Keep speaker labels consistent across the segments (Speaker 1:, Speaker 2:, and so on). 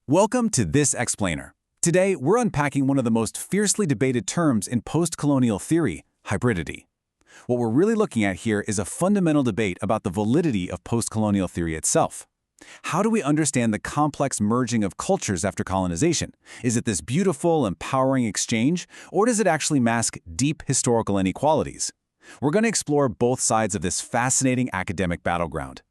Speaker 1: Welcome to This Explainer. Today, we're unpacking one of the most fiercely debated terms in postcolonial theory, hybridity. What we're really looking at here is a fundamental debate about the validity of postcolonial theory itself. How do we understand the complex merging of cultures after colonization? Is it this beautiful, empowering exchange, or does it actually mask deep historical inequalities? We're going to explore both sides of this fascinating academic battleground.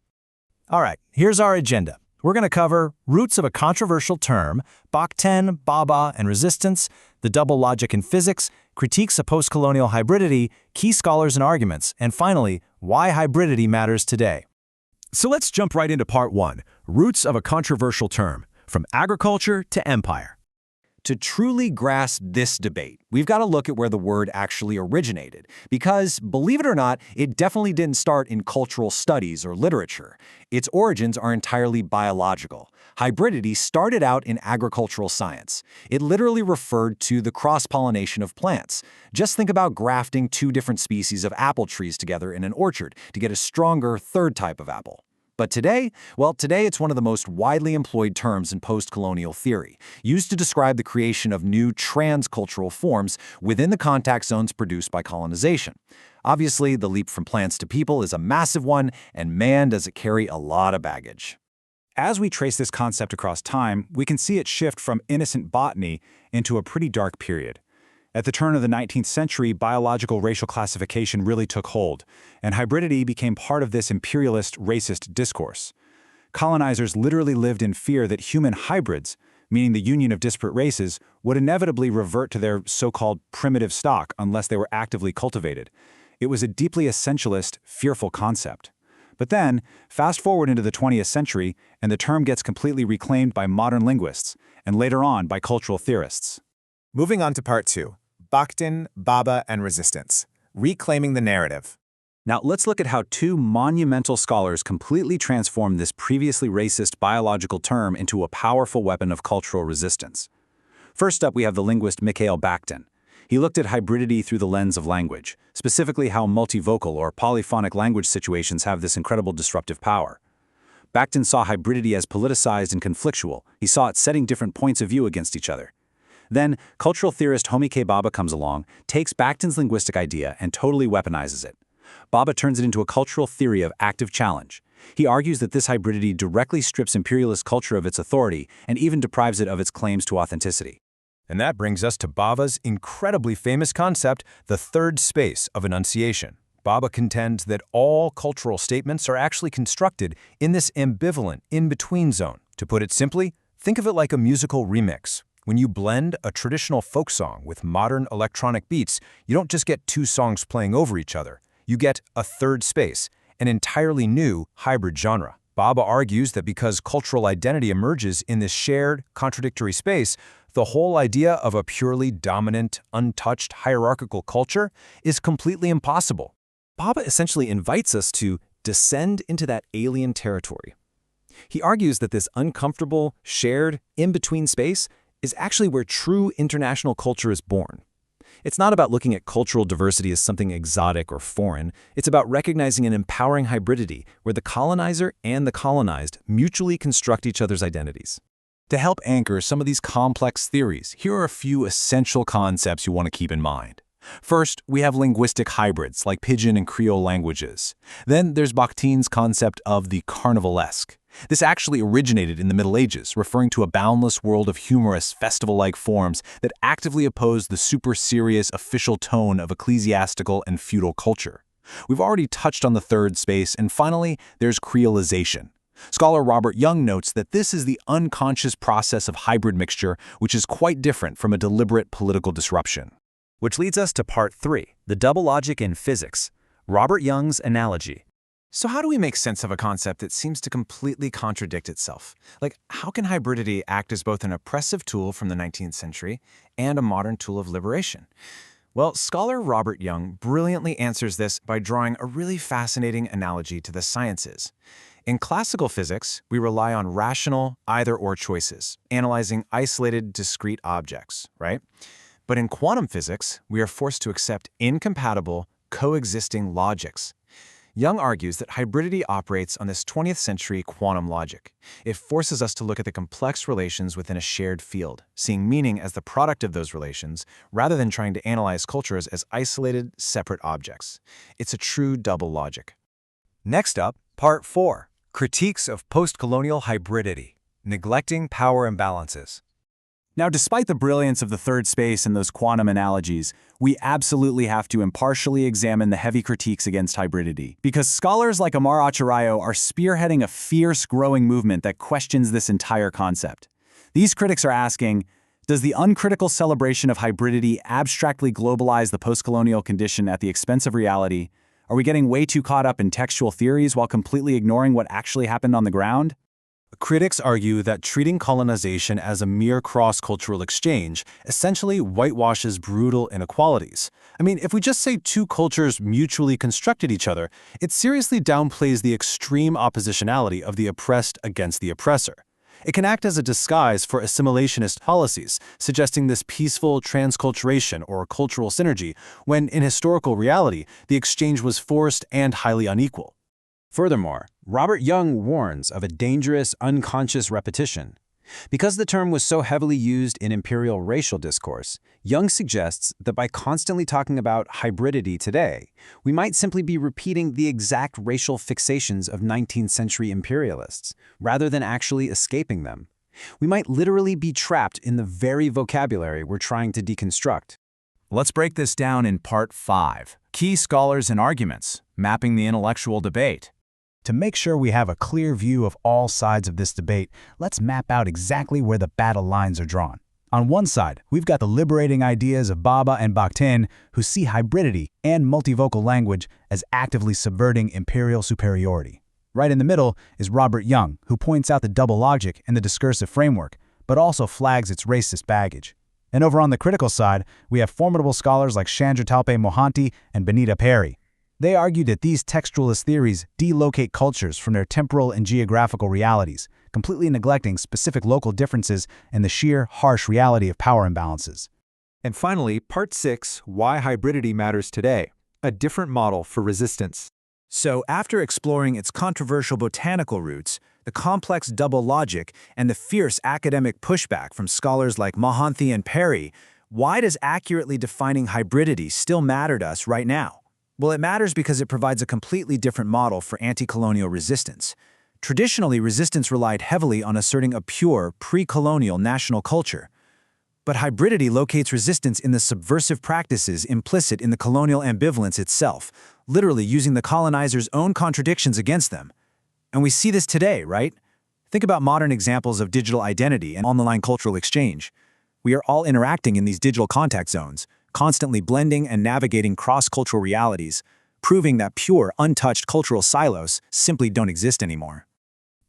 Speaker 2: All right, here's our agenda. We're going to cover roots of a controversial term, Bakhtin, Bhabha, and resistance, the double logic in physics, critiques of postcolonial hybridity, key scholars and arguments, and finally, why hybridity matters today.
Speaker 3: So let's jump right into part one, roots of a controversial term, from agriculture to empire.
Speaker 1: To truly grasp this debate, we've got to look at where the word actually originated, because, believe it or not, it definitely didn't start in cultural studies or literature. Its origins are entirely biological. Hybridity started out in agricultural science. It literally referred to the cross-pollination of plants. Just think about grafting two different species of apple trees together in an orchard to get a stronger third type of apple. But today, today it's one of the most widely employed terms in postcolonial theory, used to describe the creation of new transcultural forms within the contact zones produced by colonization. Obviously, the leap from plants to people is a massive one, and man, does it carry a lot of baggage. As we trace this concept across time, we can see it shift from innocent botany into a pretty dark period. At the turn of the 19th century, biological racial classification really took hold, and hybridity became part of this imperialist, racist discourse. Colonizers literally lived in fear that human hybrids, meaning the union of disparate races, would inevitably revert to their so-called primitive stock unless they were actively cultivated. It was a deeply essentialist, fearful concept. But then, fast forward into the 20th century, and the term gets completely reclaimed by modern linguists, and later on by cultural theorists.
Speaker 4: Moving on to part two. Bakhtin, Bhabha, and resistance, reclaiming the narrative.
Speaker 1: Now let's look at how two monumental scholars completely transformed this previously racist biological term into a powerful weapon of cultural resistance. First up, we have the linguist Mikhail Bakhtin. He looked at hybridity through the lens of language, specifically how multivocal or polyphonic language situations have this incredible disruptive power. Bakhtin saw hybridity as politicized and conflictual. He saw it setting different points of view against each other. Then, cultural theorist Homi Bhabha comes along, takes Bakhtin's linguistic idea and totally weaponizes it. Bhabha turns it into a cultural theory of active challenge. He argues that this hybridity directly strips imperialist culture of its authority and even deprives it of its claims to authenticity.
Speaker 3: And that brings us to Bhabha's incredibly famous concept, the third space of enunciation. Bhabha contends that all cultural statements are actually constructed in this ambivalent, in-between zone. To put it simply, think of it like a musical remix. When you blend a traditional folk song with modern electronic beats, you don't just get two songs playing over each other. You get a third space, an entirely new hybrid genre. Bhabha argues that because cultural identity emerges in this shared, contradictory space, the whole idea of a purely dominant, untouched hierarchical culture is completely impossible.
Speaker 2: Bhabha essentially invites us to descend into that alien territory. He argues that this uncomfortable, shared, in-between space is actually where true international culture is born. It's not about looking at cultural diversity as something exotic or foreign. It's about recognizing an empowering hybridity where the colonizer and the colonized mutually construct each other's identities.
Speaker 1: To help anchor some of these complex theories, here are a few essential concepts you want to keep in mind. First, we have linguistic hybrids like Pidgin and Creole languages. Then there's Bakhtin's concept of the carnivalesque. This actually originated in the Middle Ages, referring to a boundless world of humorous, festival-like forms that actively opposed the super-serious official tone of ecclesiastical and feudal culture. We've already touched on the third space, and finally, there's creolization. Scholar Robert Young notes that this is the unconscious process of hybrid mixture, which is quite different from a deliberate political disruption.
Speaker 2: Which leads us to part three, the double logic in physics, Robert Young's analogy.
Speaker 4: So how do we make sense of a concept that seems to completely contradict itself? Like, how can hybridity act as both an oppressive tool from the 19th century and a modern tool of liberation? Well, scholar Robert Young brilliantly answers this by drawing a really fascinating analogy to the sciences. In classical physics, we rely on rational either-or choices, analyzing isolated, discrete objects, right? But in quantum physics, we are forced to accept incompatible, coexisting logics. Young argues that hybridity operates on this 20th century quantum logic. It forces us to look at the complex relations within a shared field, seeing meaning as the product of those relations, rather than trying to analyze cultures as isolated, separate objects. It's a true double logic.
Speaker 3: Next up, Part 4, Critiques of Postcolonial Hybridity, Neglecting Power Imbalances.
Speaker 1: Now, despite the brilliance of the third space and those quantum analogies, we absolutely have to impartially examine the heavy critiques against hybridity, because scholars like Amar Acharya are spearheading a fierce, growing movement that questions this entire concept. These critics are asking, does the uncritical celebration of hybridity abstractly globalize the postcolonial condition at the expense of reality? Are we getting way too caught up in textual theories while completely ignoring what actually happened on the ground?
Speaker 2: Critics argue that treating colonization as a mere cross-cultural exchange essentially whitewashes brutal inequalities. I mean, if we just say two cultures mutually constructed each other, it seriously downplays the extreme oppositionality of the oppressed against the oppressor. It can act as a disguise for assimilationist policies, suggesting this peaceful transculturation or cultural synergy, when in historical reality, the exchange was forced and highly unequal.
Speaker 5: Furthermore, Robert Young warns of a dangerous, unconscious repetition. Because the term was so heavily used in imperial racial discourse, Young suggests that by constantly talking about hybridity today, we might simply be repeating the exact racial fixations of 19th century imperialists, rather than actually escaping them. We might literally be trapped in the very vocabulary we're trying to deconstruct.
Speaker 4: Let's break this down in Part 5, Key Scholars and Arguments, Mapping the Intellectual Debate.
Speaker 6: To make sure we have a clear view of all sides of this debate, let's map out exactly where the battle lines are drawn. On one side, we've got the liberating ideas of Bhabha and Bakhtin, who see hybridity and multivocal language as actively subverting imperial superiority. Right in the middle is Robert Young, who points out the double logic and the discursive framework, but also flags its racist baggage. And over on the critical side, we have formidable scholars like Chandra Talpe Mohanty and Benita Perry. They argue that these textualist theories delocate cultures from their temporal and geographical realities, completely neglecting specific local differences and the sheer, harsh reality of power imbalances.
Speaker 3: And finally, Part 6, Why Hybridity Matters Today, a different model for resistance.
Speaker 4: So, after exploring its controversial botanical roots, the complex double logic, and the fierce academic pushback from scholars like Mohanty and Perry, why does accurately defining hybridity still matter to us right now? Well, it matters because it provides a completely different model for anti-colonial resistance. Traditionally, resistance relied heavily on asserting a pure, pre-colonial national culture. But hybridity locates resistance in the subversive practices implicit in the colonial ambivalence itself, literally using the colonizers' own contradictions against them. And we see this today, right? Think about modern examples of digital identity and online cultural exchange. We are all interacting in these digital contact zones, constantly blending and navigating cross-cultural realities, proving that pure, untouched cultural silos simply don't exist anymore.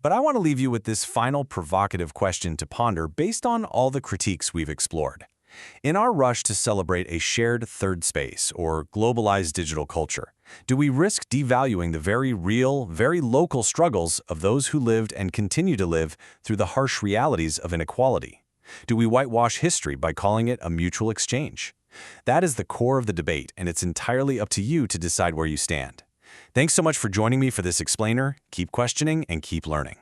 Speaker 2: But I want to leave you with this final provocative question to ponder based on all the critiques we've explored. In our rush to celebrate a shared third space or globalized digital culture, do we risk devaluing the very real, very local struggles of those who lived and continue to live through the harsh realities of inequality? Do we whitewash history by calling it a mutual exchange? That is the core of the debate, and it's entirely up to you to decide where you stand. Thanks so much for joining me for this explainer. Keep questioning and keep learning.